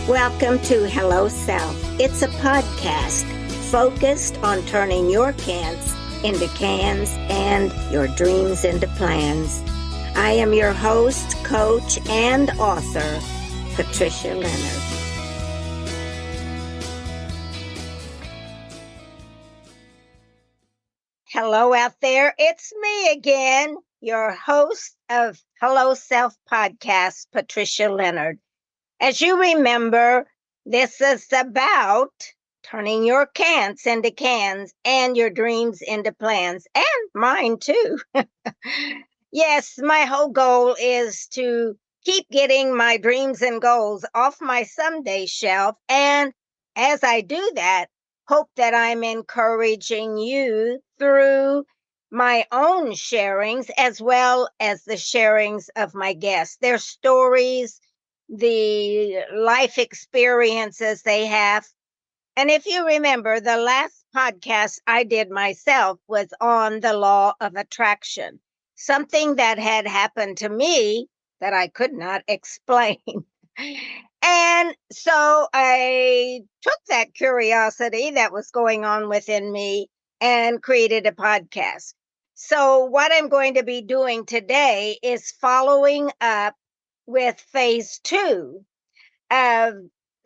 Welcome to Hello Self. It's a podcast focused on turning your can'ts into cans and your dreams into plans. I am your host, coach, and author, Patricia Leonard. Hello out there. It's me again, your host of Hello Self podcast, Patricia Leonard. As you remember, this is about turning your can'ts into cans and your dreams into plans, and mine too. Yes, my whole goal is to keep getting my dreams and goals off my someday shelf. And as I do that, hope that I'm encouraging you through my own sharings as well as the sharings of my guests, their stories, the life experiences they have. And if you remember, the last podcast I did myself was on the law of attraction, something that had happened to me that I could not explain. And so I took that curiosity that was going on within me and created a podcast. So what I'm going to be doing today is following up with phase 2 of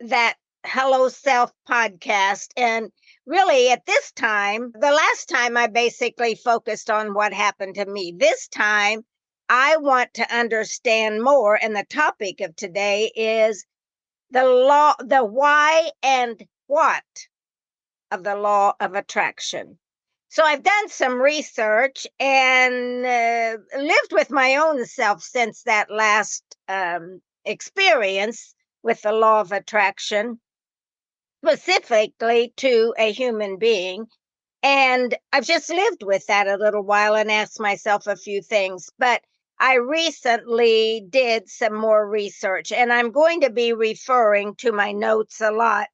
that Hello Self podcast. And really at this time, the last time I basically focused on what happened to me. This time I want to understand more. And the topic of today is the why and what of the law of attraction. So I've done some research and lived with my own self since that last experience with the law of attraction, specifically to a human being. And I've just lived with that a little while and asked myself a few things. But I recently did some more research, and I'm going to be referring to my notes a lot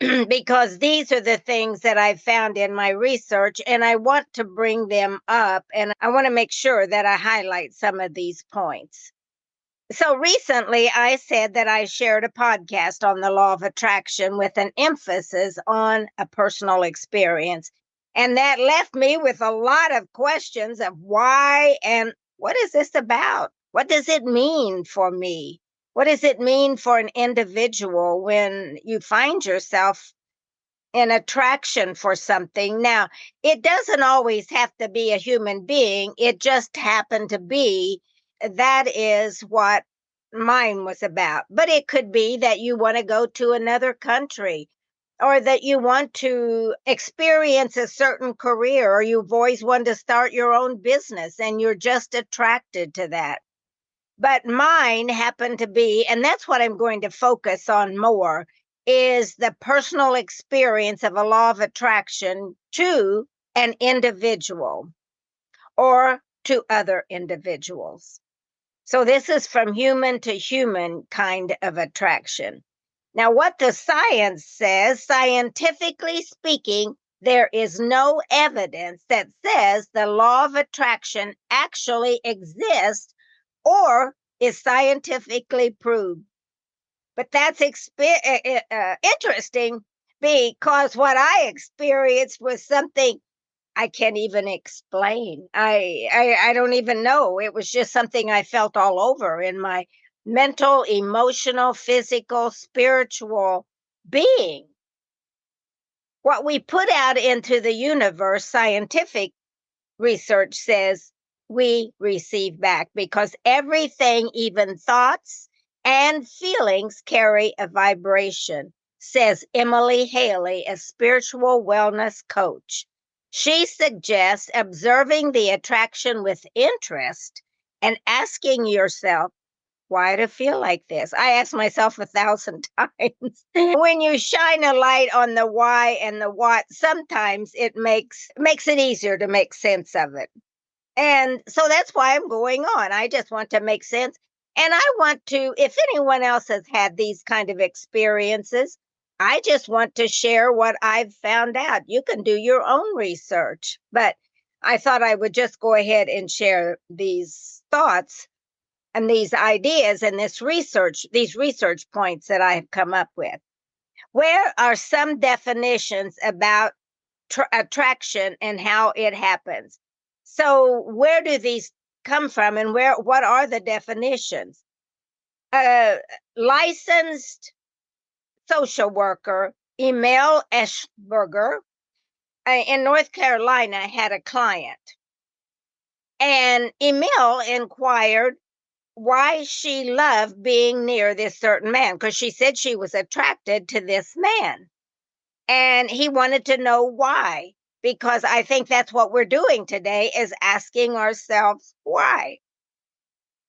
because these are the things that I've found in my research, and I want to bring them up, and I want to make sure that I highlight some of these points. So recently I said that I shared a podcast on the law of attraction with an emphasis on a personal experience. And that left me with a lot of questions of why and what is this about? What does it mean for me? What does it mean for an individual when you find yourself in attraction for something? Now, it doesn't always have to be a human being. It just happened to be that is what mine was about. But it could be that you want to go to another country, or that you want to experience a certain career, or you've always wanted to start your own business and you're just attracted to that. But mine happened to be, and that's what I'm going to focus on more, is the personal experience of a law of attraction to an individual or to other individuals. So this is from human to human kind of attraction. Now, what the science says, scientifically speaking, there is no evidence that says the law of attraction actually exists or is scientifically proved. But that's interesting, because what I experienced was something I can't even explain. I don't even know. It was just something I felt all over in my mental, emotional, physical, spiritual being. What we put out into the universe, scientific research says, we receive back, because everything, even thoughts and feelings, carry a vibration, says Emily Haley, a spiritual wellness coach. She suggests observing the attraction with interest and asking yourself, why do I feel like this? I ask myself 1,000 times. When you shine a light on the why and the what, sometimes it makes it easier to make sense of it. And so that's why I'm going on. I just want to make sense. And I want to, if anyone else has had these kind of experiences, I just want to share what I've found out. You can do your own research, but I thought I would just go ahead and share these thoughts and these ideas and this research, these research points that I have come up with. Where are some definitions about attraction and how it happens? So where do these come from, and what are the definitions? Licensed social worker Emil Eschberger in North Carolina had a client, and Emil inquired why she loved being near this certain man, because she said she was attracted to this man. And he wanted to know why, because I think that's what we're doing today, is asking ourselves why.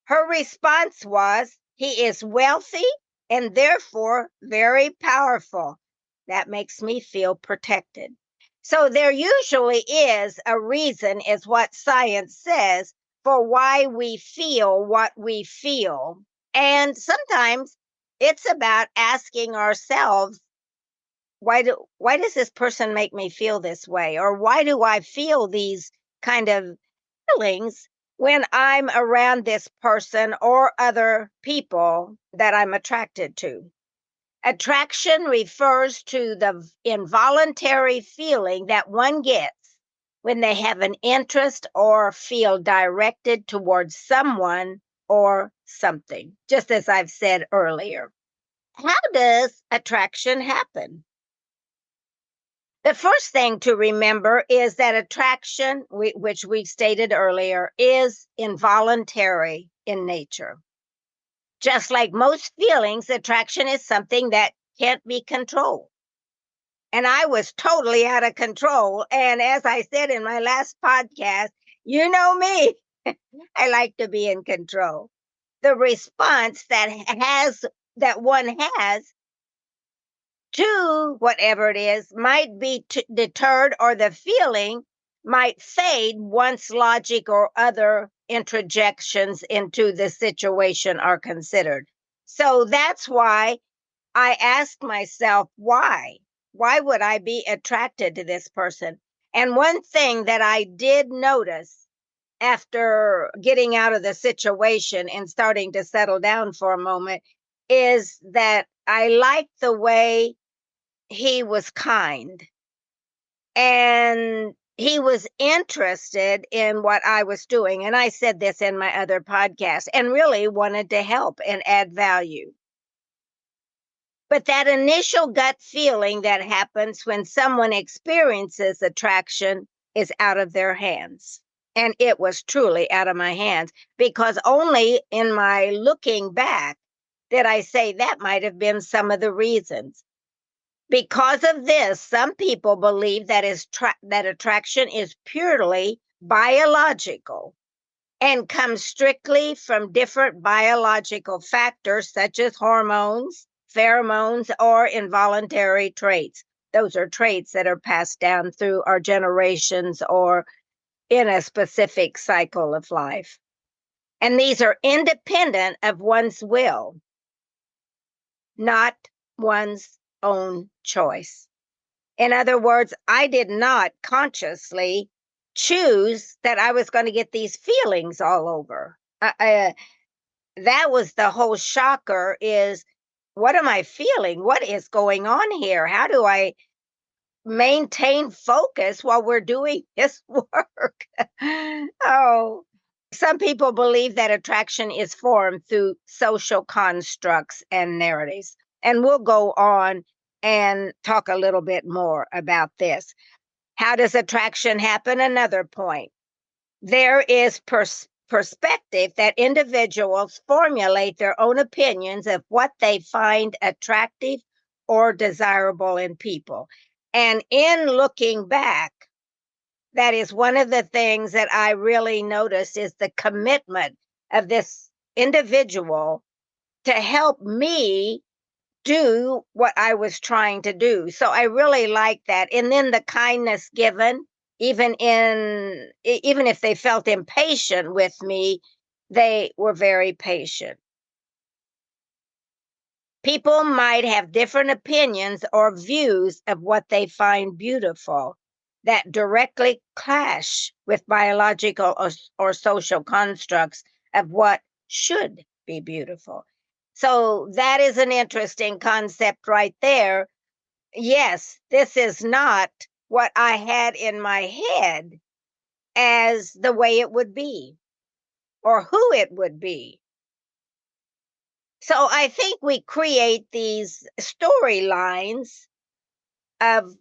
Her response was, he is wealthy and therefore very powerful. That makes me feel protected. So there usually is a reason, is what science says, for why we feel what we feel. And sometimes it's about asking ourselves, why does this person make me feel this way? Or why do I feel these kind of feelings when I'm around this person or other people that I'm attracted to? Attraction refers to the involuntary feeling that one gets when they have an interest or feel directed towards someone or something, just as I've said earlier. How does attraction happen? The first thing to remember is that attraction, which we stated earlier, is involuntary in nature. Just like most feelings, attraction is something that can't be controlled. And I was totally out of control. And as I said in my last podcast, you know me, I like to be in control. The response that one has to whatever it is might be deterred, or the feeling might fade once logic or other interjections into the situation are considered. So that's why I asked myself, why? Why would I be attracted to this person? And one thing that I did notice after getting out of the situation and starting to settle down for a moment is that I liked the way he was kind, and he was interested in what I was doing. And I said this in my other podcast, and really wanted to help and add value. But that initial gut feeling that happens when someone experiences attraction is out of their hands. And it was truly out of my hands, because only in my looking back did I say that might have been some of the reasons. Because of this, some people believe that that attraction is purely biological and comes strictly from different biological factors such as hormones, pheromones, or involuntary traits. Those are traits that are passed down through our generations or in a specific cycle of life. And these are independent of one's will, not one's own choice. In other words, I did not consciously choose that I was going to get these feelings all over. That was the whole shocker, is what am I feeling? What is going on here? How do I maintain focus while we're doing this work? Oh, some people believe that attraction is formed through social constructs and narratives. And we'll go on and talk a little bit more about this. How does attraction happen? Another point. There is perspective that individuals formulate their own opinions of what they find attractive or desirable in people. And in looking back, that is one of the things that I really noticed, is the commitment of this individual to help me do what I was trying to do. So I really like that. And then the kindness given, even if they felt impatient with me, they were very patient. People might have different opinions or views of what they find beautiful that directly clash with biological or social constructs of what should be beautiful. So that is an interesting concept right there. Yes, this is not what I had in my head as the way it would be or who it would be. So I think we create these storylines of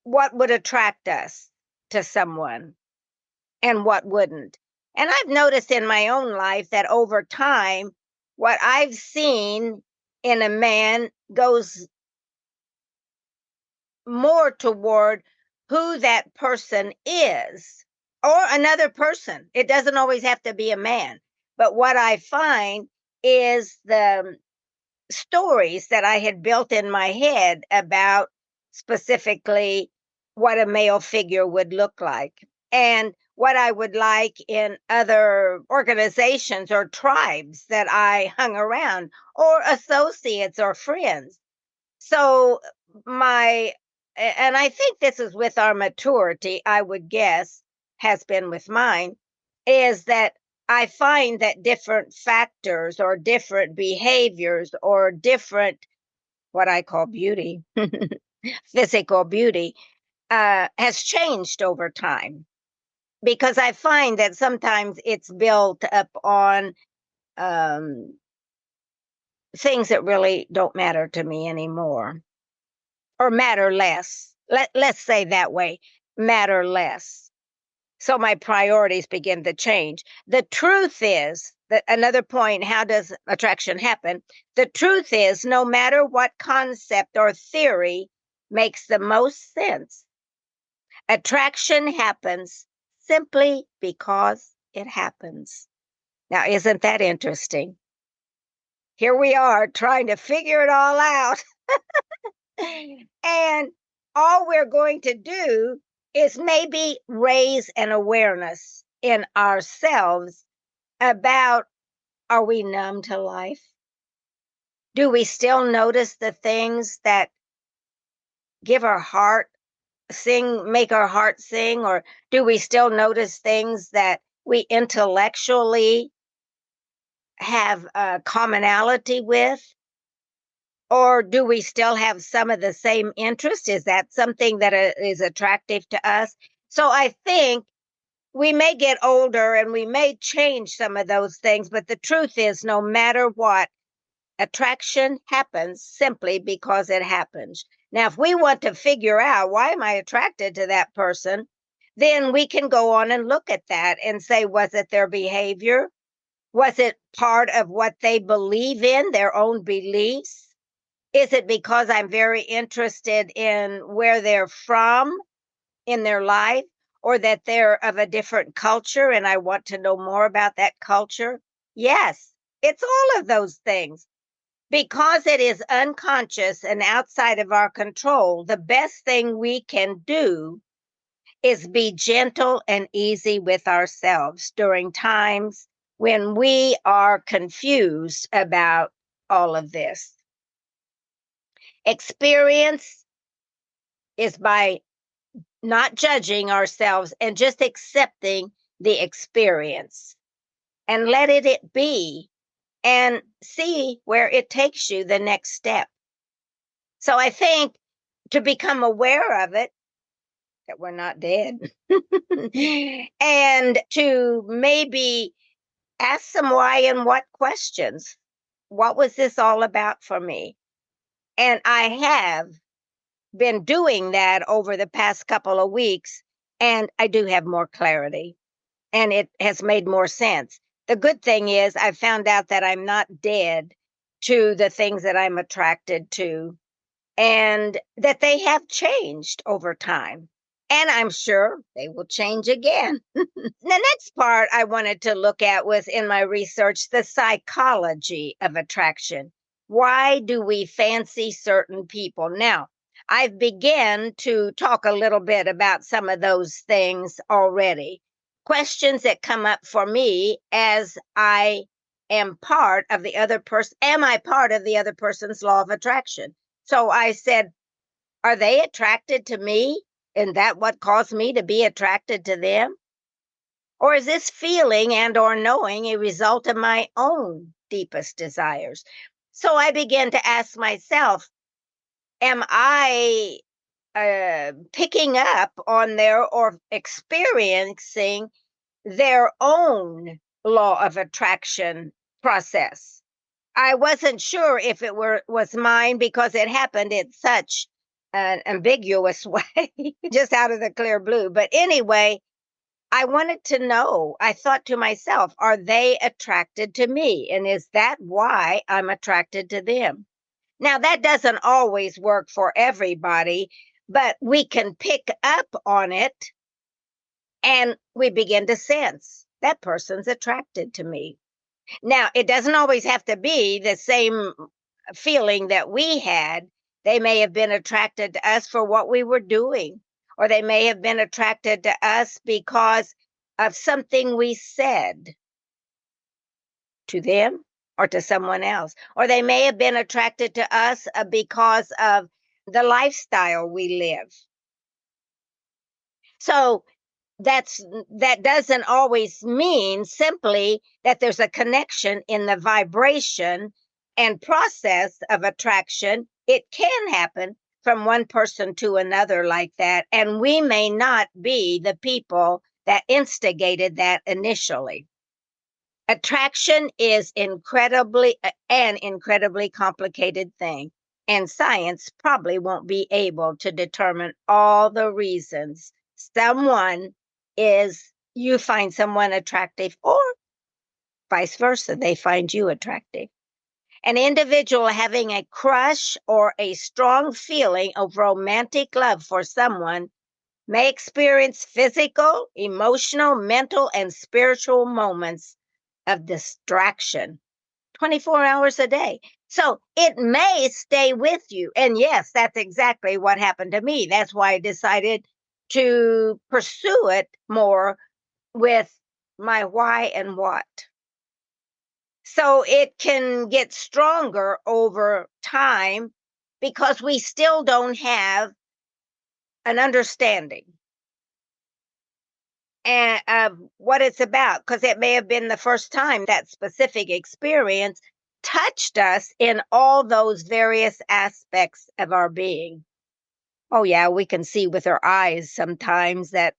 what would attract us to someone and what wouldn't. And I've noticed in my own life that over time, what I've seen in a man goes more toward who that person is or another person. It doesn't always have to be a man. But what I find is the stories that I had built in my head about specifically what a male figure would look like and what I would like in other organizations or tribes that I hung around or associates or friends. So my and I think this is with our maturity, I would guess, has been with mine, is that I find that different factors or different behaviors or different what I call beauty, physical beauty, has changed over time. Because I find that sometimes it's built up on um, things that really don't matter to me anymore or matter less. Let's say that way, matter less. So my priorities begin to change. The truth is that another point, how does attraction happen? The truth is, no matter what concept or theory makes the most sense, attraction happens simply because it happens. Now, isn't that interesting? Here we are trying to figure it all out. And all we're going to do is maybe raise an awareness in ourselves about, are we numb to life? Do we still notice the things that give our heart make our heart sing? Or do we still notice things that we intellectually have a commonality with? Or do we still have some of the same interest? Is that something that is attractive to us? So I think we may get older and we may change some of those things, but the truth is, no matter what, attraction happens simply because it happens. Now, if we want to figure out why am I attracted to that person, then we can go on and look at that and say, was it their behavior? Was it part of what they believe in, their own beliefs? Is it because I'm very interested in where they're from in their life, or that they're of a different culture and I want to know more about that culture? Yes, it's all of those things. Because it is unconscious and outside of our control, the best thing we can do is be gentle and easy with ourselves during times when we are confused about all of this. Experience is by not judging ourselves and just accepting the experience and let it be and see where it takes you the next step. So I think to become aware of it, that we're not dead, and to maybe ask some why and what questions. What was this all about for me? And I have been doing that over the past couple of weeks, and I do have more clarity, and it has made more sense. The good thing is, I found out that I'm not dead to the things that I'm attracted to, and that they have changed over time. And I'm sure they will change again. The next part I wanted to look at was in my research, the psychology of attraction. Why do we fancy certain people? Now, I've begun to talk a little bit about some of those things already. Questions that come up for me as I am part of the other person. Am I part of the other person's law of attraction? So I said, are they attracted to me? And that what caused me to be attracted to them? Or is this feeling and or knowing a result of my own deepest desires? So I began to ask myself, am I picking up on their or experiencing their own law of attraction process? I wasn't sure if it was mine because it happened in such an ambiguous way, just out of the clear blue. But anyway, I wanted to know. I thought to myself, are they attracted to me? And is that why I'm attracted to them? Now, that doesn't always work for everybody, but we can pick up on it and we begin to sense that person's attracted to me. Now, it doesn't always have to be the same feeling that we had. They may have been attracted to us for what we were doing, or they may have been attracted to us because of something we said to them or to someone else. Or they may have been attracted to us because of the lifestyle we live. So that doesn't always mean simply that there's a connection in the vibration and process of attraction. It can happen from one person to another like that, and we may not be the people that instigated that initially. Attraction is an incredibly complicated thing, and science probably won't be able to determine all the reasons you find someone attractive, or vice versa, they find you attractive. An individual having a crush or a strong feeling of romantic love for someone may experience physical, emotional, mental, and spiritual moments of distraction 24 hours a day. So it may stay with you. And yes, that's exactly what happened to me. That's why I decided to pursue it more with my why and what. So it can get stronger over time because we still don't have an understanding of what it's about, because it may have been the first time that specific experience touched us in all those various aspects of our being. Oh, yeah, we can see with our eyes sometimes that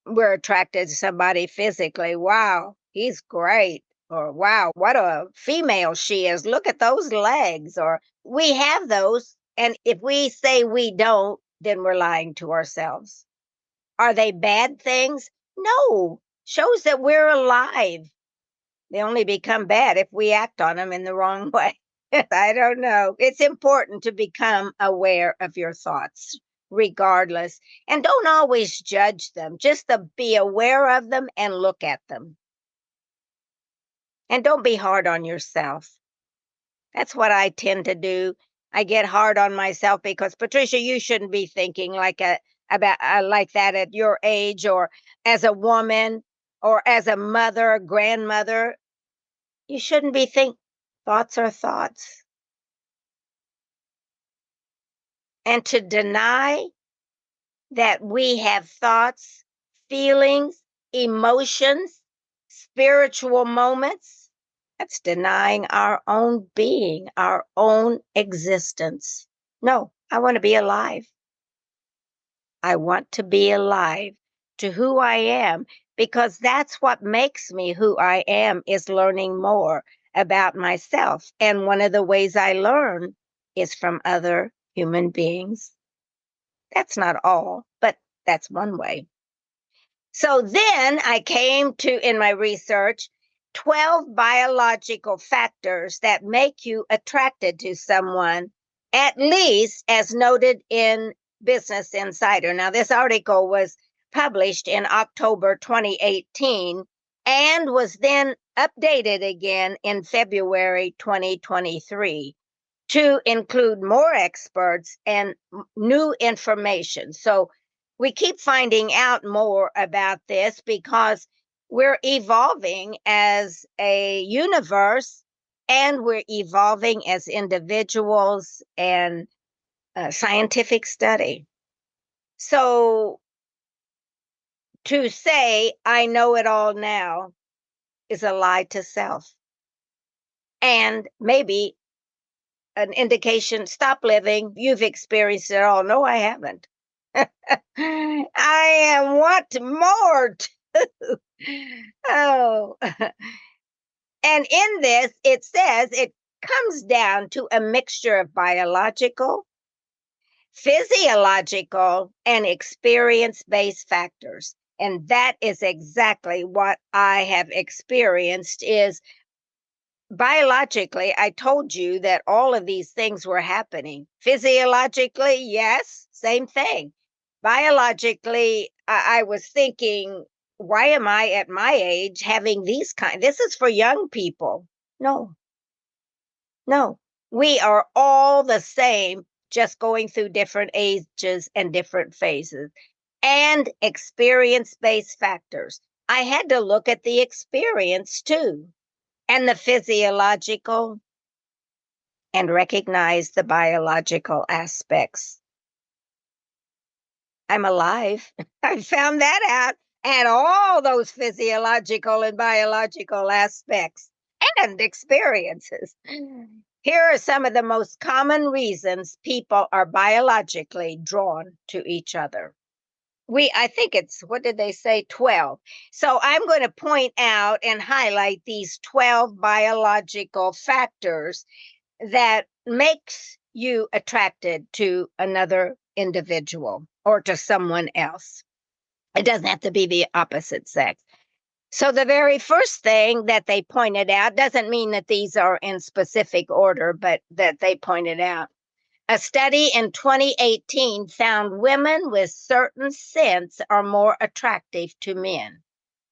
we're attracted to somebody physically. Wow, he's great. Or wow, what a female she is. Look at those legs. Or we have those. And if we say we don't, then we're lying to ourselves. Are they bad things? No, shows that we're alive. They only become bad if we act on them in the wrong way. I don't know. It's important to become aware of your thoughts, regardless. And don't always judge them, just to be aware of them and look at them. And don't be hard on yourself. That's what I tend to do. I get hard on myself because, Patricia, you shouldn't be thinking like that at your age, or as a woman, or as a mother, grandmother. You shouldn't be thinking. Thoughts are thoughts. And to deny that we have thoughts, feelings, emotions, spiritual moments, that's denying our own being, our own existence. No, I want to be alive. I want to be alive to who I am, because that's what makes me who I am, is learning more about myself. And one of the ways I learn is from other human beings. That's not all, but that's one way. So then I came to, in my research, 12 biological factors that make you attracted to someone, at least as noted in Business Insider. Now, this article was published in October 2018 and was then updated again in February 2023 to include more experts and new information. So we keep finding out more about this because we're evolving as a universe, and we're evolving as individuals and scientific study. So To say, I know it all now, is a lie to self. And maybe an indication, stop living, you've experienced it all. No, I haven't. I want more too. Oh. And in this, it says it comes down to a mixture of biological, physiological, and experience-based factors. And that is exactly what I have experienced is biologically, I told you that all of these things were happening. Physiologically, yes, same thing. Biologically, I was thinking, why am I at my age having these this is for young people. No, no, we are all the same, just going through different ages and different phases and experience-based factors. I had to look at the experience too and the physiological and recognize the biological aspects. I'm alive. I found that out, and all those physiological and biological aspects and experiences. Here are some of the most common reasons people are biologically drawn to each other. I think it's, what did they say, 12. So I'm going to point out and highlight these 12 biological factors that makes you attracted to another individual or to someone else. It doesn't have to be the opposite sex. So the very first thing that they pointed out doesn't mean that these are in specific order, but that they pointed out. A study in 2018 found women with certain scents are more attractive to men.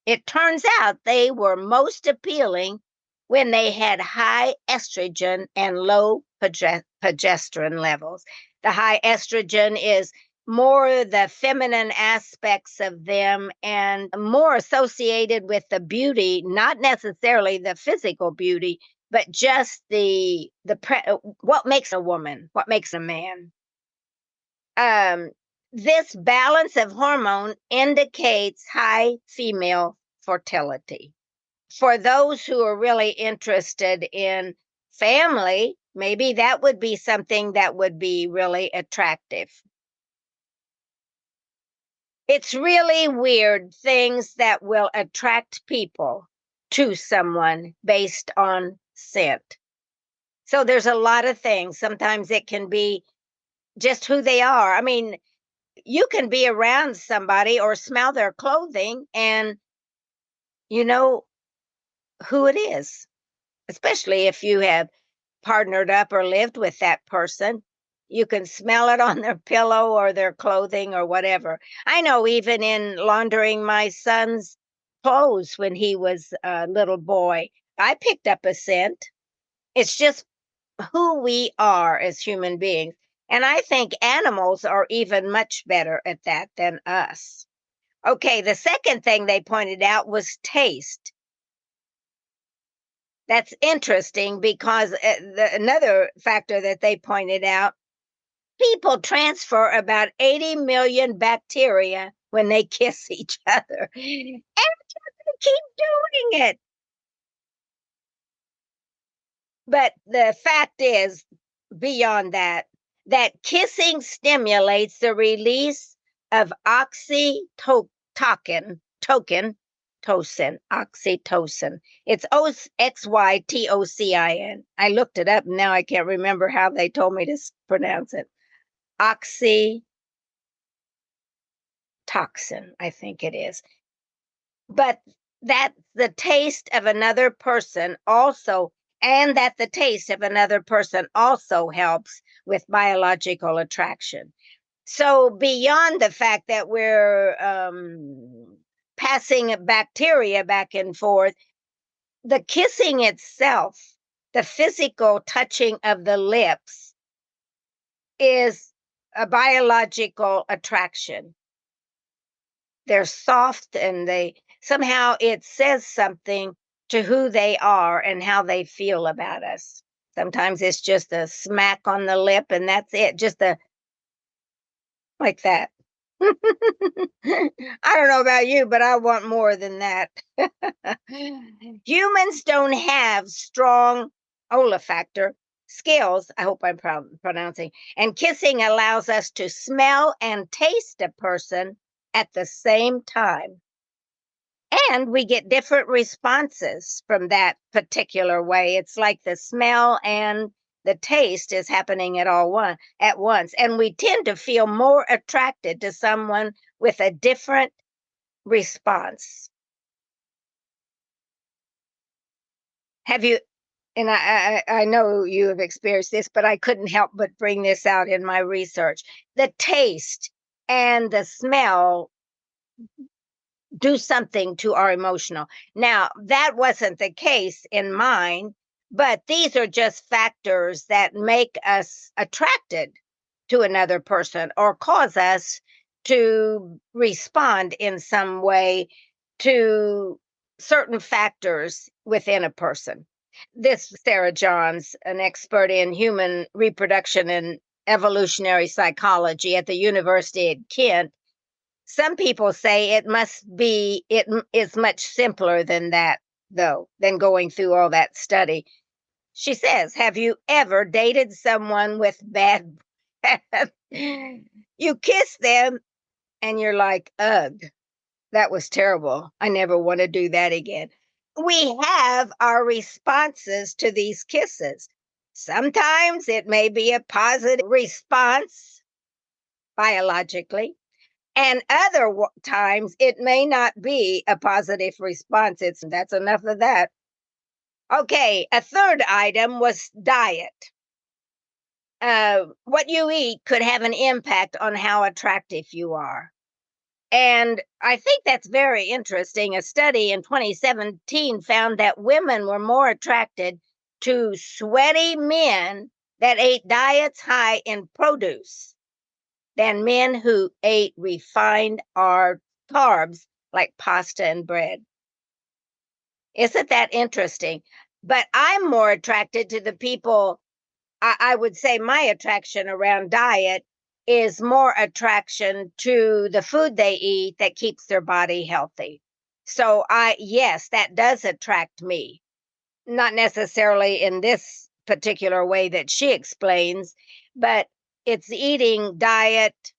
It turns out they were most appealing when they had high estrogen and low progesterone levels. The high estrogen is more the feminine aspects of them and more associated with the beauty, not necessarily the physical beauty, but just what makes a woman, what makes a man. This balance of hormone indicates high female fertility. For those who are really interested in family, maybe that would be something that would be really attractive. It's really weird things that will attract people to someone based on scent. So there's a lot of things. Sometimes it can be just who they are. I mean, you can be around somebody or smell their clothing and you know who it is, especially if you have partnered up or lived with that person. You can smell it on their pillow or their clothing or whatever. I know even in laundering my son's clothes when he was a little boy, I picked up a scent. It's just who we are as human beings. And I think animals are even much better at that than us. Okay, the second thing they pointed out was taste. That's interesting because another factor that they pointed out, people transfer about 80 million bacteria when they kiss each other. And they keep doing it. But the fact is, beyond that, that kissing stimulates the release of oxytocin. It's Oxytocin. I looked it up and now I can't remember how they told me to pronounce it. Oxytocin, I think it is. But that the taste of another person also, and that the taste of another person also helps with biological attraction. So beyond the fact that we're passing bacteria back and forth, the kissing itself, the physical touching of the lips, is a biological attraction. They're soft and somehow it says something to who they are and how they feel about us. Sometimes it's just a smack on the lip and that's it, just like that. I don't know about you, but I want more than that. Humans don't have strong olfactor skills. I hope I'm pronouncing. And kissing allows us to smell and taste a person at the same time. And we get different responses from that particular way. It's like the smell and the taste is happening at once. And we tend to feel more attracted to someone with a different response. Have you, and I know you have experienced this, but I couldn't help but bring this out in my research. The taste and the smell do something to our emotional. Now, that wasn't the case in mine, but these are just factors that make us attracted to another person or cause us to respond in some way to certain factors within a person. This Sarah Johns, an expert in human reproduction and evolutionary psychology at the University of Kent, some people say it is much simpler than that, though, than going through all that study. She says, have you ever dated someone with bad breath? You kiss them and you're like, ugh, that was terrible. I never want to do that again. We have our responses to these kisses. Sometimes it may be a positive response biologically. And other times it may not be a positive response. That's enough of that. Okay, a third item was diet. What you eat could have an impact on how attractive you are. And I think that's very interesting. A study in 2017 found that women were more attracted to sweaty men that ate diets high in produce than men who ate refined carbs like pasta and bread. Isn't that interesting? But I'm more attracted to the people. I would say my attraction around diet is more attraction to the food they eat that keeps their body healthy. So yes, that does attract me. Not necessarily in this particular way that she explains, but it's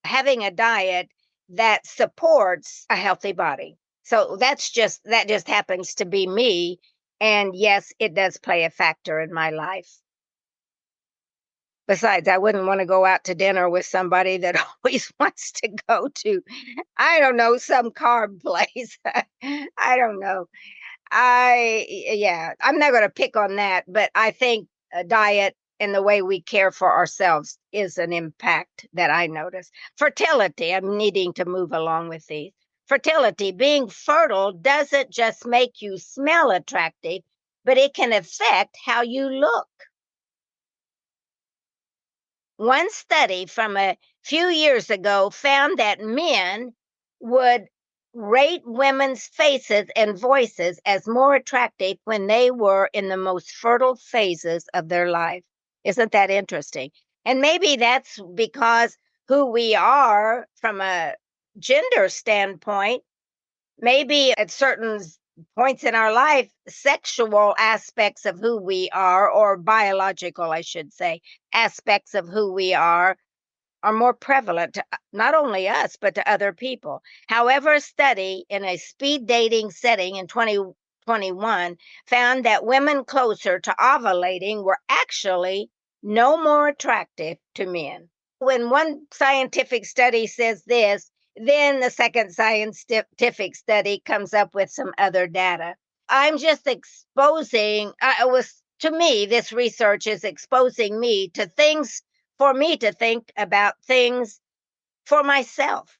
having a diet that supports a healthy body. So that just happens to be me. And yes, it does play a factor in my life. Besides, I wouldn't want to go out to dinner with somebody that always wants to go to, I don't know, some carb place. I don't know. Yeah, I'm not going to pick on that, but I think a diet and the way we care for ourselves is an impact that I notice. Fertility, I'm needing to move along with these. Fertility, being fertile doesn't just make you smell attractive, but it can affect how you look. One study from a few years ago found that men would rate women's faces and voices as more attractive when they were in the most fertile phases of their life. Isn't that interesting? And maybe that's because who we are from a gender standpoint, maybe at certain points in our life, sexual aspects of who we are, or biological, I should say, aspects of who we are more prevalent to not only us, but to other people. However, a study in a speed dating setting in 2021 found that women closer to ovulating were actually no more attractive to men. When one scientific study says this, then the second scientific study comes up with some other data. I'm just to me, this research is exposing me to things for me to think about things for myself,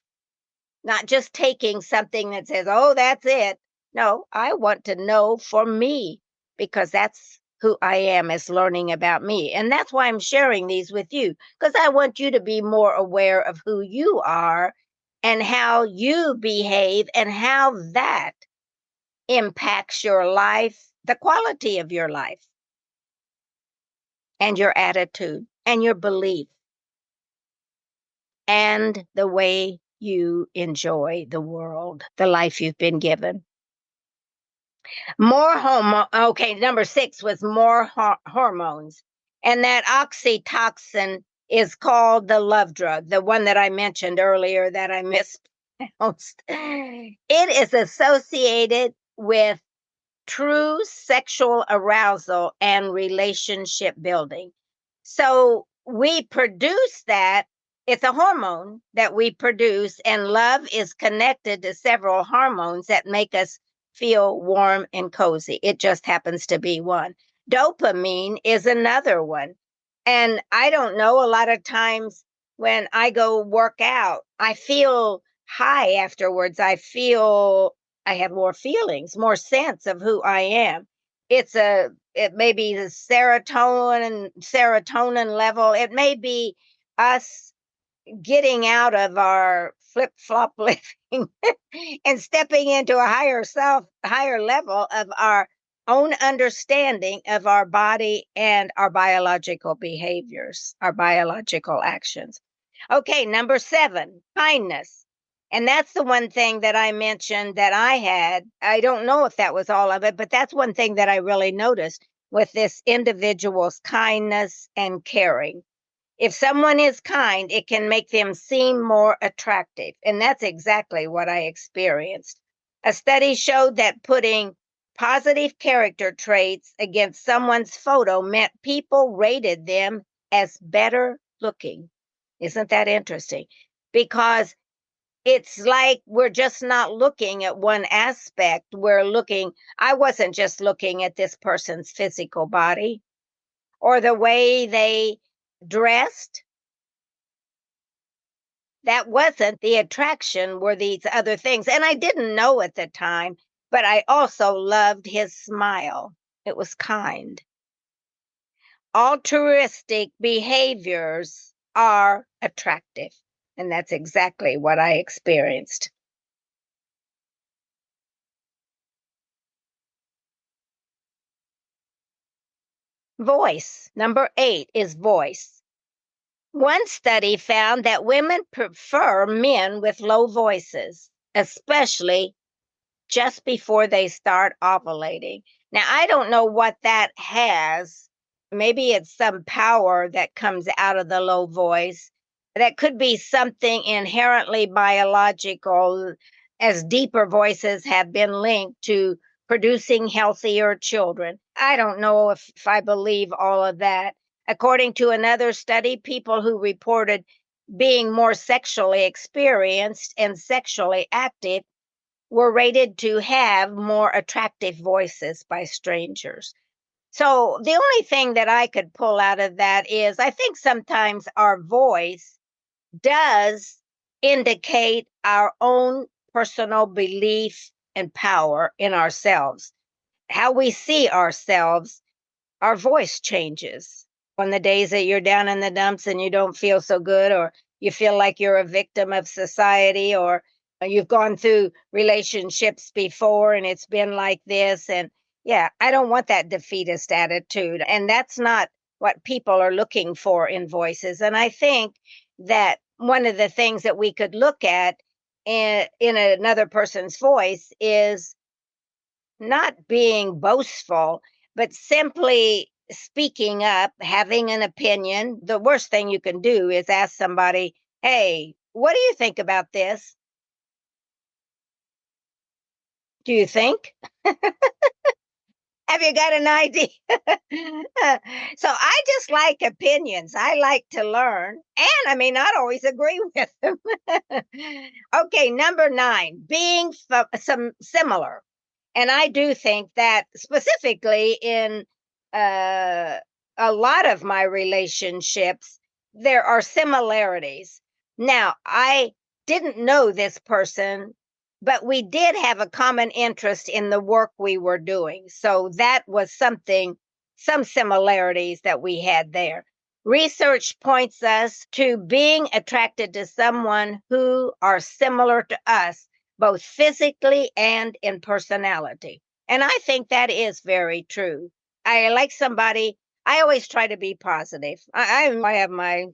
not just taking something that says, oh, that's it. No, I want to know for me because that's who I am, is learning about me. And that's why I'm sharing these with you, because I want you to be more aware of who you are and how you behave and how that impacts your life, the quality of your life, and your attitude and your belief and the way you enjoy the world, the life you've been given. More hormone. Okay, number 6 was more hormones. And that oxytocin is called the love drug, the one that I mentioned earlier that I mispronounced. It is associated with true sexual arousal and relationship building. So we produce that. It's a hormone that we produce, and love is connected to several hormones that make us feel warm and cozy. It just happens to be one. Dopamine is another one. And I don't know, a lot of times when I go work out, I feel high afterwards. I have more feelings, more sense of who I am. It may be the serotonin level. It may be us getting out of our flip flop living and stepping into a higher level of our own understanding of our body and our biological behaviors, our biological actions. Okay, number 7, kindness. And that's the one thing that I mentioned that I had. I don't know if that was all of it, but that's one thing that I really noticed with this individual's kindness and caring. If someone is kind, it can make them seem more attractive. And that's exactly what I experienced. A study showed that putting positive character traits against someone's photo meant people rated them as better looking. Isn't that interesting? Because it's like we're just not looking at one aspect. I wasn't just looking at this person's physical body or the way they dressed. That wasn't the attraction, were these other things. And I didn't know at the time, but I also loved his smile. It was kind. Altruistic behaviors are attractive. And that's exactly what I experienced. Voice. Number 8 is voice. One study found that women prefer men with low voices, especially just before they start ovulating. Now, I don't know what that has. Maybe it's some power that comes out of the low voice. That could be something inherently biological, as deeper voices have been linked to producing healthier children. I don't know if I believe all of that. According to another study, people who reported being more sexually experienced and sexually active were rated to have more attractive voices by strangers. So the only thing that I could pull out of that is I think sometimes our voice does indicate our own personal belief and power in ourselves. How we see ourselves, our voice changes. On the days that you're down in the dumps and you don't feel so good, or you feel like you're a victim of society, or you've gone through relationships before and it's been like this. And yeah, I don't want that defeatist attitude. And that's not what people are looking for in voices. And I think that one of the things that we could look at in another person's voice is not being boastful, but simply speaking up, having an opinion. The worst thing you can do is ask somebody, hey, what do you think about this? Do you think? Have you got an idea? So I just like opinions. I like to learn, and I may not always agree with them. Okay, number 9, being some similar. And I do think that specifically in uh, a lot of my relationships, there are similarities. Now, I didn't know this person, but we did have a common interest in the work we were doing. So that was some similarities that we had there. Research points us to being attracted to someone who are similar to us, both physically and in personality. And I think that is very true. I like somebody, I always try to be positive. I have my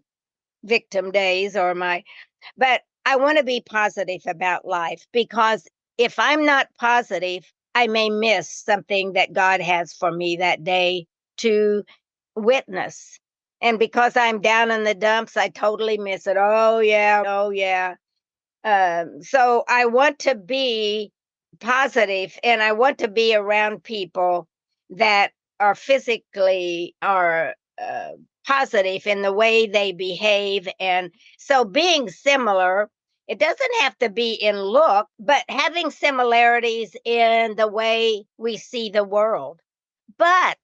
victim days but I want to be positive about life, because if I'm not positive, I may miss something that God has for me that day to witness. And because I'm down in the dumps, I totally miss it. Oh, yeah. Oh, yeah. So I want to be positive, and I want to be around people that are physically are positive in the way they behave. And so being similar, it doesn't have to be in look, but having similarities in the way we see the world, but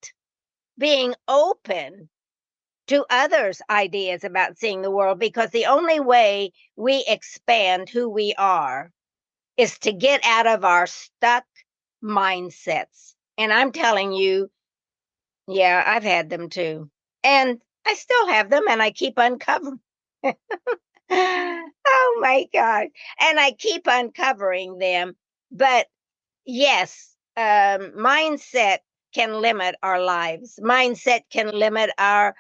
being open to others' ideas about seeing the world, because the only way we expand who we are is to get out of our stuck mindsets. And I'm telling you, yeah, I've had them too. And I still have them, and I keep uncovering. Oh my God. And I keep uncovering them. But yes, mindset can limit our lives. Mindset can limit our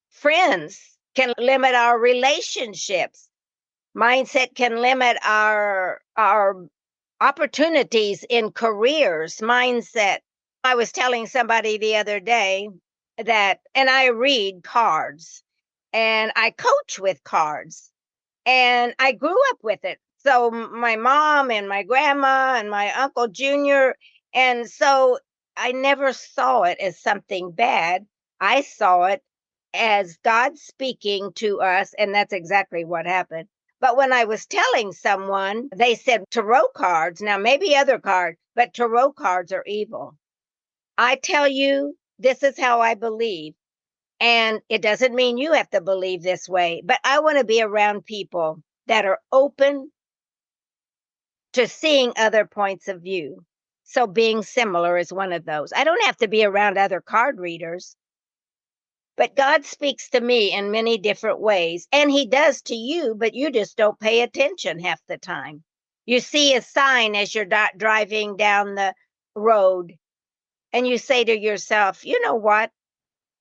friends, can limit our relationships. Mindset can limit our opportunities in careers. Mindset. I was telling somebody the other day that, and I read cards and I coach with cards, and I grew up with it. So my mom and my grandma and my uncle Junior, and so I never saw it as something bad. I saw it as God speaking to us, and that's exactly what happened. But when I was telling someone, they said tarot cards, now maybe other cards, but tarot cards are evil. I tell you, this is how I believe. And it doesn't mean you have to believe this way, but I want to be around people that are open to seeing other points of view. So being similar is one of those. I don't have to be around other card readers, but God speaks to me in many different ways. And he does to you, but you just don't pay attention half the time. You see a sign as you're driving down the road, and you say to yourself, you know what?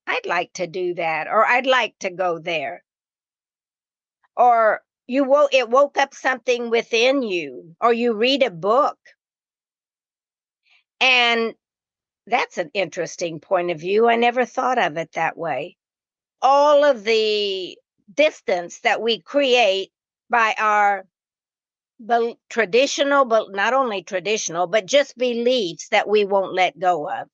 I'd like to do that, or I'd like to go there. Or it woke up something within you, or you read a book. And that's an interesting point of view. I never thought of it that way. All of the distance that we create by our traditional, but not only traditional, but just beliefs that we won't let go of.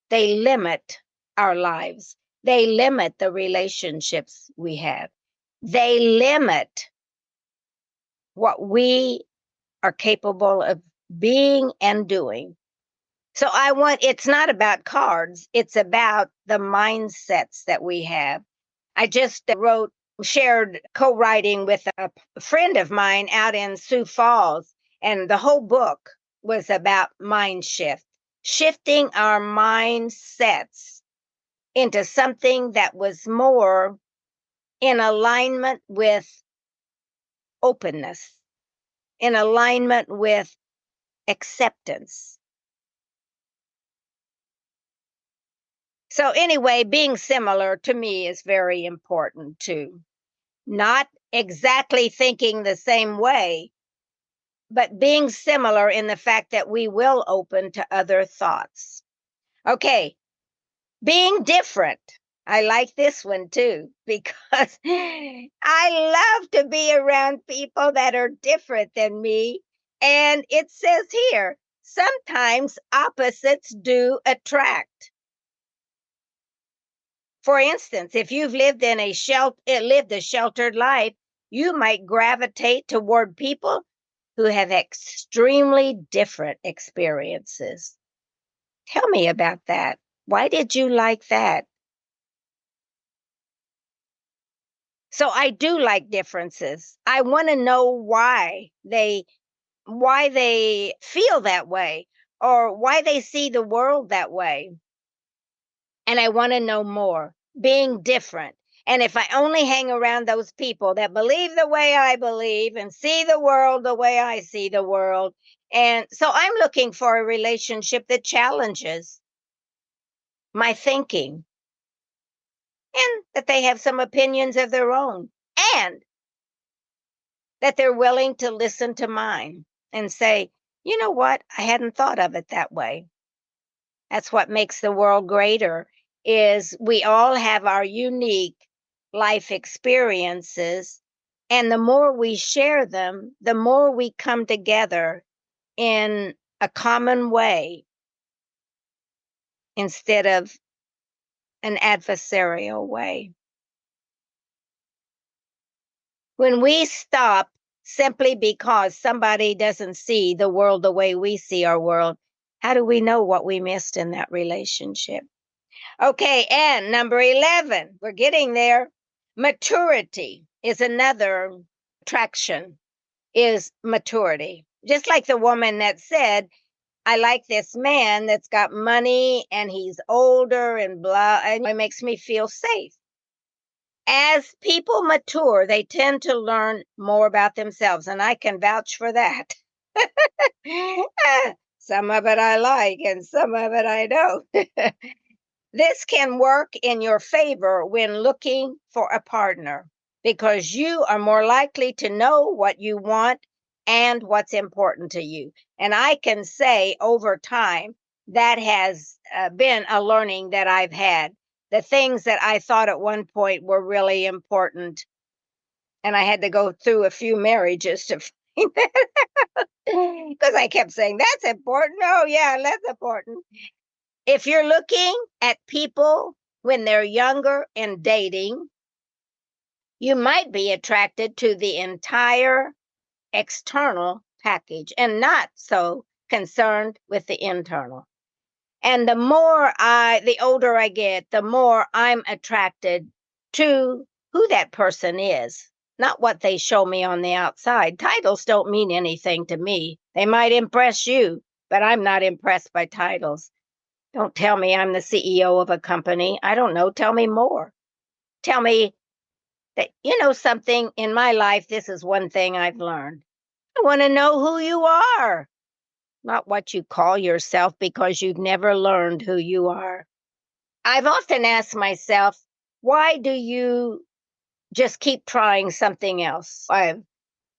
They limit our lives. They limit the relationships we have. They limit what we are capable of being and doing. So it's not about cards, it's about the mindsets that we have. I just shared co-writing with a friend of mine out in Sioux Falls, and the whole book was about mind shift, shifting our mindsets into something that was more in alignment with openness, in alignment with acceptance. So anyway, being similar to me is very important too. Not exactly thinking the same way, but being similar in the fact that we will open to other thoughts. Okay, being different. I like this one too, because I love to be around people that are different than me. And it says here, sometimes opposites do attract. For instance, if you've lived a sheltered life, you might gravitate toward people who have extremely different experiences. Tell me about that. Why did you like that? So I do like differences. I want to know why they feel that way, or why they see the world that way. And I want to know more. Being different. And if I only hang around those people that believe the way I believe and see the world the way I see the world. And so I'm looking for a relationship that challenges my thinking, and that they have some opinions of their own. and that they're willing to listen to mine and say, you know what? I hadn't thought of it that way. That's what makes the world greater, is we all have our unique life experiences. And the more we share them, the more we come together in a common way instead of an adversarial way. When we stop simply because somebody doesn't see the world the way we see our world, how do we know what we missed in that relationship? Okay, and number 11, we're getting there. Maturity is another attraction, is maturity. Just like the woman that said, I like this man that's got money and he's older and blah, and it makes me feel safe. As people mature, they tend to learn more about themselves, and I can vouch for that. Some of it I like, and some of it I don't. This can work in your favor when looking for a partner, because you are more likely to know what you want and what's important to you. And I can say over time, that has been a learning that I've had. The things that I thought at one point were really important, and I had to go through a few marriages to find that, because I kept saying, that's important. Oh, yeah, that's important. If you're looking at people when they're younger and dating, you might be attracted to the entire external package and not so concerned with the internal. And the older I get, the more I'm attracted to who that person is, not what they show me on the outside. Titles don't mean anything to me. They might impress you, but I'm not impressed by titles. Don't tell me I'm the CEO of a company. I don't know. Tell me more. Tell me that, something in my life. This is one thing I've learned. I want to know who you are, not what you call yourself, because you've never learned who you are. I've often asked myself, why do you just keep trying something else? I've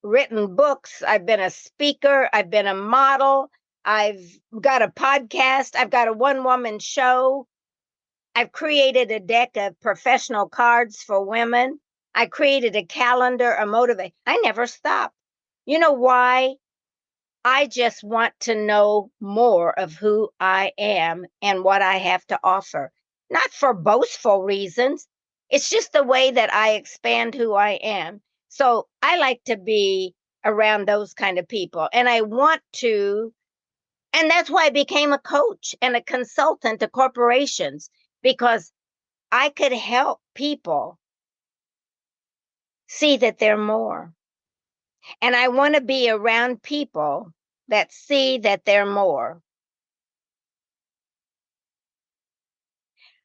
written books. I've been a speaker. I've been a model. I've got a podcast. I've got a one-woman show. I've created a deck of professional cards for women. I created a calendar, a motivate. I never stop. You know why? I just want to know more of who I am and what I have to offer. Not for boastful reasons. It's just the way that I expand who I am. So I like to be around those kind of people. And that's why I became a coach and a consultant to corporations, because I could help people see that they're more. And I want to be around people that see that they're more.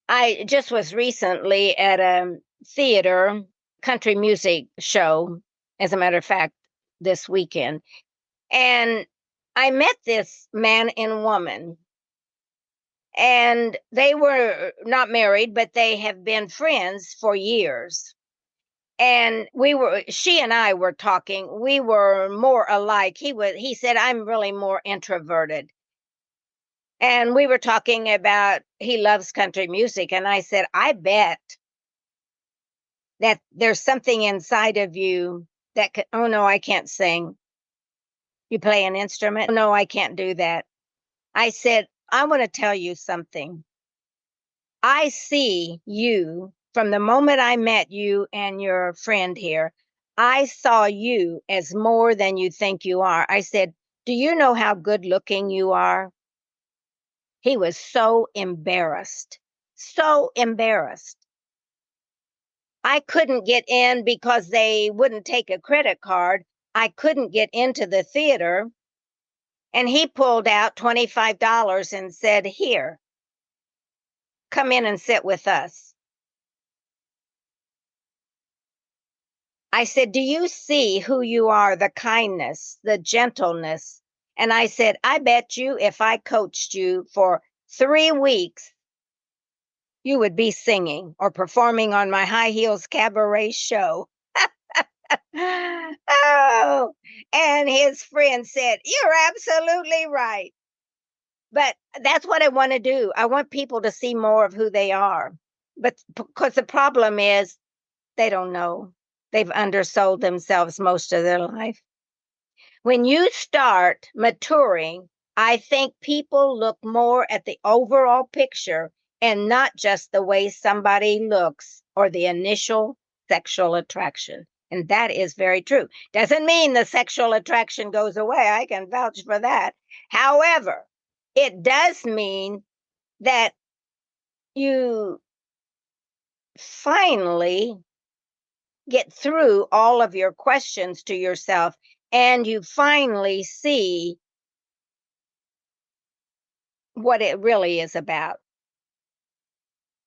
I just was recently at a theater country music show, as a matter of fact, this weekend. And I met this man and woman. And they were not married, but they have been friends for years. And she and I were talking, we were more alike. He said, I'm really more introverted. And we were talking about, he loves country music. And I said, I bet that there's something inside of you that could, oh no, I can't sing. You play an instrument? Oh, no, I can't do that. I said, I want to tell you something. I see you from the moment I met you and your friend here. I saw you as more than you think you are. I said, do you know how good looking you are? He was so embarrassed, so embarrassed. I couldn't get in because they wouldn't take a credit card. I couldn't get into the theater. And he pulled out $25 and said, here, come in and sit with us. I said, do you see who you are? The kindness, the gentleness. And I said, I bet you if I coached you for 3 weeks, you would be singing or performing on my high heels cabaret show. Oh, and his friend said, "You're absolutely right." But that's what I want to do. I want people to see more of who they are. But because the problem is they don't know. They've undersold themselves most of their life. When you start maturing, I think people look more at the overall picture and not just the way somebody looks or the initial sexual attraction. And that is very true. Doesn't mean the sexual attraction goes away. I can vouch for that. However, it does mean that you finally get through all of your questions to yourself and you finally see what it really is about.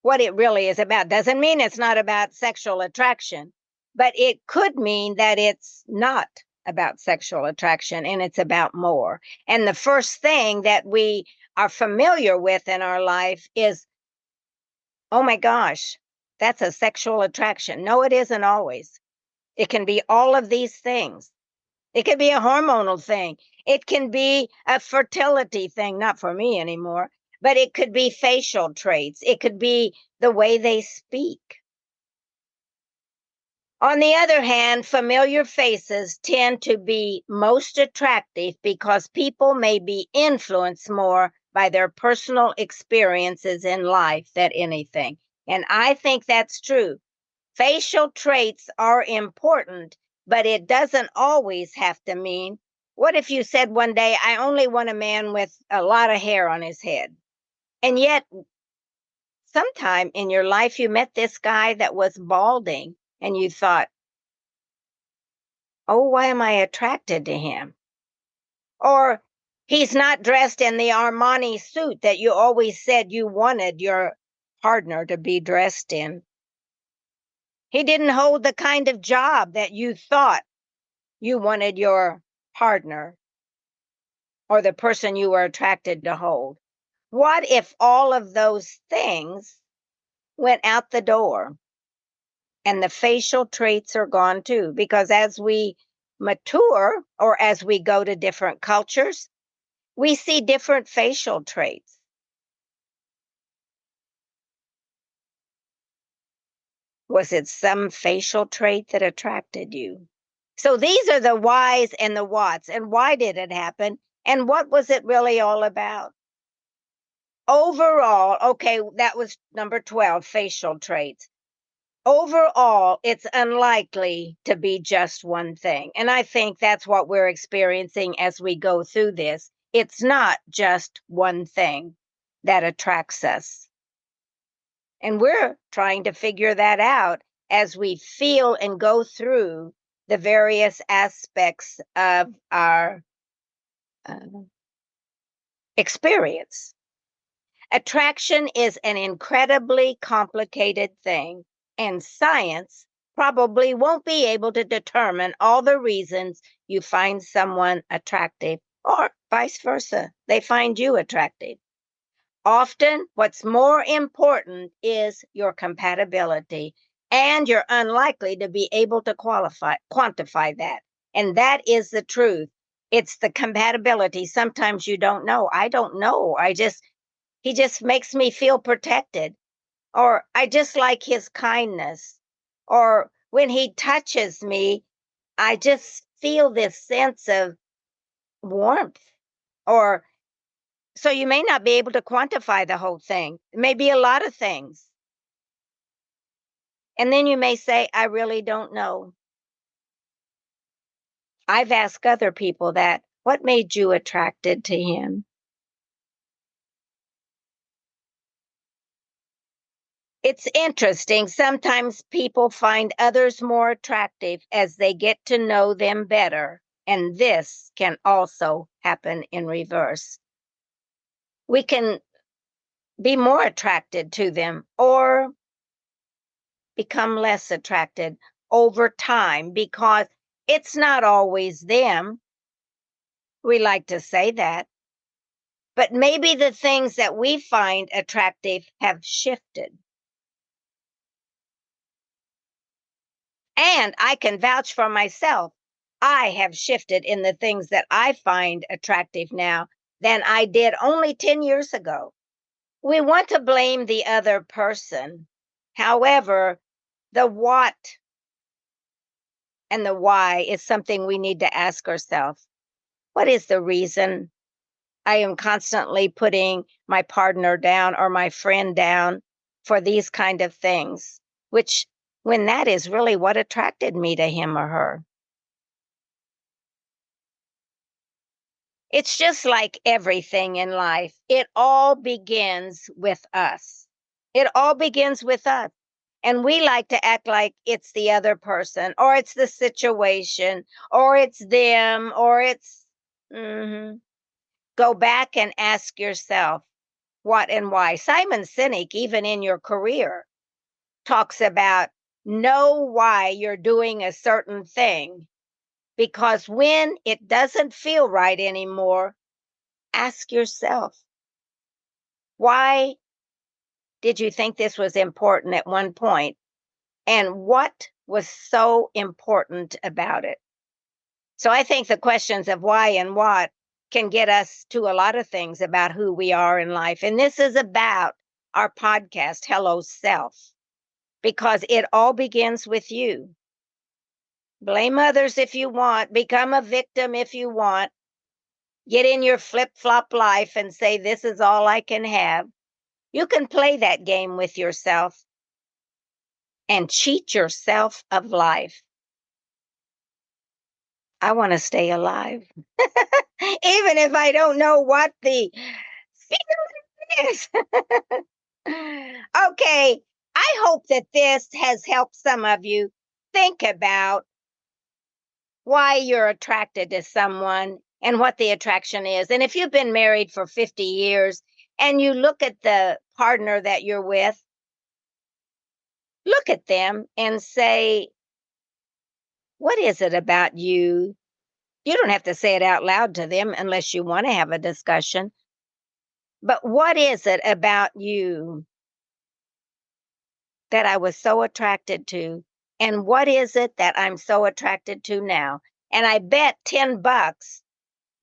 What it really is about doesn't mean it's not about sexual attraction, but it could mean that it's not about sexual attraction and it's about more. And the first thing that we are familiar with in our life is, oh my gosh, that's a sexual attraction. No, it isn't always. It can be all of these things. It could be a hormonal thing. It can be a fertility thing, not for me anymore, but it could be facial traits. It could be the way they speak. On the other hand, familiar faces tend to be most attractive because people may be influenced more by their personal experiences in life than anything. And I think that's true. Facial traits are important, but it doesn't always have to mean. What if you said one day, I only want a man with a lot of hair on his head? And yet, sometime in your life, you met this guy that was balding and you thought, oh, why am I attracted to him? Or he's not dressed in the Armani suit that you always said you wanted your partner to be dressed in. He didn't hold the kind of job that you thought you wanted your partner or the person you were attracted to hold. What if all of those things went out the door and the facial traits are gone too? Because as we mature or as we go to different cultures, we see different facial traits. Was it some facial trait that attracted you? So these are the whys and the whats. And why did it happen? And what was it really all about? Overall, okay, that was number 12, facial traits. Overall, it's unlikely to be just one thing. And I think that's what we're experiencing as we go through this. It's not just one thing that attracts us. And we're trying to figure that out as we feel and go through the various aspects of our uh, experience. Attraction is an incredibly complicated thing, and science probably won't be able to determine all the reasons you find someone attractive, or vice versa, they find you attractive. Often, what's more important is your compatibility, and you're unlikely to be able to quantify that. And that is the truth. It's the compatibility. Sometimes you don't know. I don't know. He just makes me feel protected. Or I just like his kindness. Or when he touches me, I just feel this sense of warmth. Or so you may not be able to quantify the whole thing. It may be a lot of things. And then you may say, I really don't know. I've asked other people that, what made you attracted to him? It's interesting. Sometimes people find others more attractive as they get to know them better. And this can also happen in reverse. We can be more attracted to them or become less attracted over time because it's not always them. We like to say that. But maybe the things that we find attractive have shifted. And I can vouch for myself. I have shifted in the things that I find attractive now than I did only 10 years ago. We want to blame the other person. However, the what and the why is something we need to ask ourselves. What is the reason I am constantly putting my partner down or my friend down for these kind of things, which when that is really what attracted me to him or her? It's just like everything in life. It all begins with us. It all begins with us. And we like to act like it's the other person or it's the situation or it's them or it's. Mhm. Go back and ask yourself what and why. Simon Sinek, even in your career, talks about know why you're doing a certain thing. Because when it doesn't feel right anymore, ask yourself, why did you think this was important at one point? And what was so important about it? So I think the questions of why and what can get us to a lot of things about who we are in life. And this is about our podcast, Hello Self, because it all begins with you. Blame others if you want, become a victim if you want, get in your flip flop life and say, this is all I can have. You can play that game with yourself and cheat yourself of life. I want to stay alive, even if I don't know what the feeling is. Okay, I hope that this has helped some of you think about why you're attracted to someone and what the attraction is. And if you've been married for 50 years and you look at the partner that you're with, look at them and say, what is it about you? You don't have to say it out loud to them unless you want to have a discussion. But what is it about you that I was so attracted to? And what is it that I'm so attracted to now? And I bet $10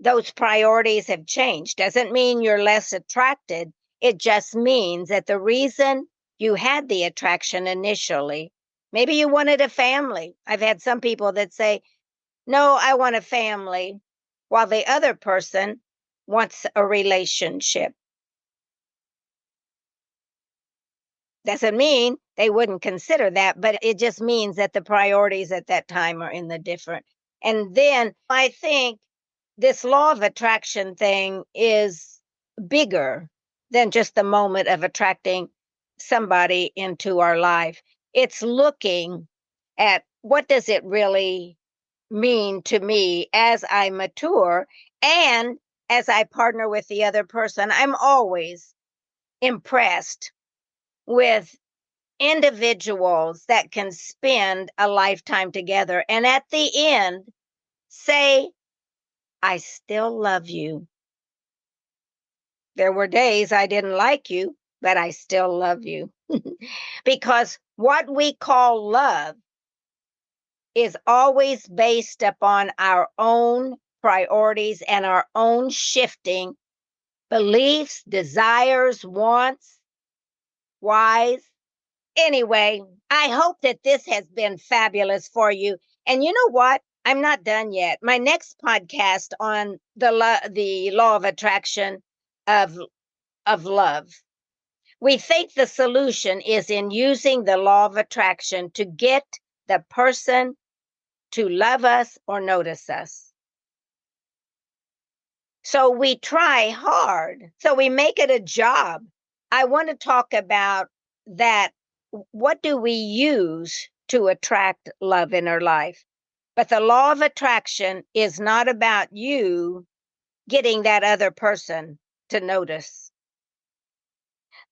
those priorities have changed. Doesn't mean you're less attracted. It just means that the reason you had the attraction initially, maybe you wanted a family. I've had some people that say, no, I want a family, while the other person wants a relationship. Doesn't mean they wouldn't consider that, but it just means that the priorities at that time are in the different. And then I think this law of attraction thing is bigger than just the moment of attracting somebody into our life. It's looking at what does it really mean to me as I mature and as I partner with the other person. I'm always impressed with individuals that can spend a lifetime together and at the end say, I still love you. There were days I didn't like you, but I still love you. Because what we call love is always based upon our own priorities and our own shifting beliefs, desires, wants, whys. Anyway, I hope that this has been fabulous for you. And you know what? I'm not done yet. My next podcast on the law of attraction of love. We think the solution is in using the law of attraction to get the person to love us or notice us. So we try hard. So we make it a job. I want to talk about that. What do we use to attract love in our life? But the law of attraction is not about you getting that other person to notice.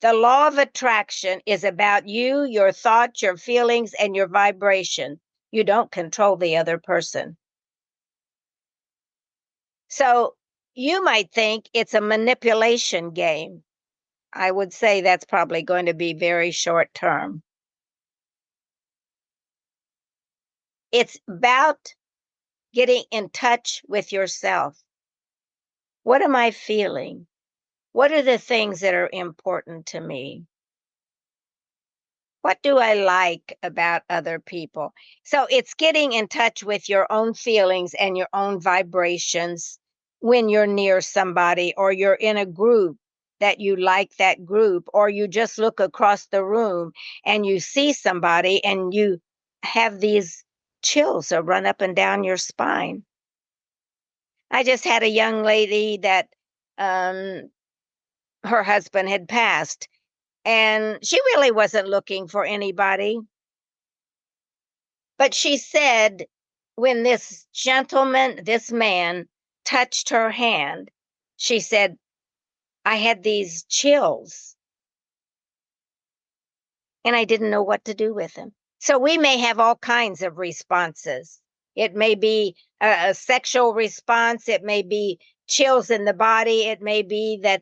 The law of attraction is about you, your thoughts, your feelings, and your vibration. You don't control the other person. So you might think it's a manipulation game. I would say that's probably going to be very short term. It's about getting in touch with yourself. What am I feeling? What are the things that are important to me? What do I like about other people? So it's getting in touch with your own feelings and your own vibrations when you're near somebody or you're in a group that you like that group, or you just look across the room and you see somebody and you have these chills that run up and down your spine. I just had a young lady that um, her husband had passed, and she really wasn't looking for anybody. But she said when this gentleman, this man, touched her hand, she said, I had these chills and I didn't know what to do with them. So we may have all kinds of responses. It may be a sexual response, it may be chills in the body, it may be that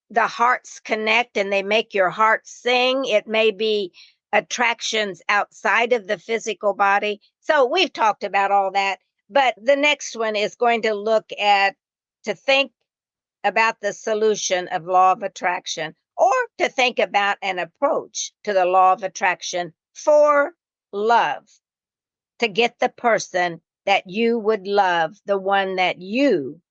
the hearts connect and they make your heart sing. It may be attractions outside of the physical body. So we've talked about all that. But the next one is going to look at to think about the solution of law of attraction, or to think about an approach to the law of attraction for love, to get the person that you would love, the one that you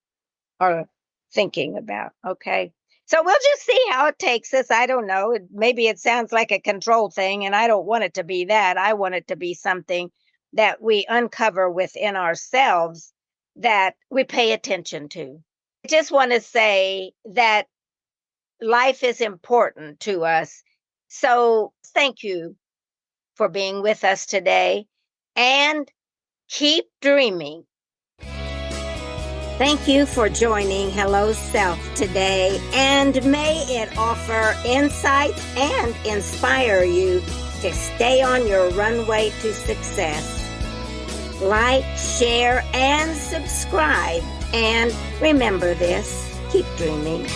are thinking about. Okay. So we'll just see how it takes us. I don't know. Maybe it sounds like a control thing, and I don't want it to be that. I want it to be something that we uncover within ourselves that we pay attention to. I just want to say that life is important to us. So thank you for being with us today, and keep dreaming. Thank you for joining Hello Self today, and may it offer insights and inspire you to stay on your runway to success. Like, share, and subscribe. And remember this, keep dreaming.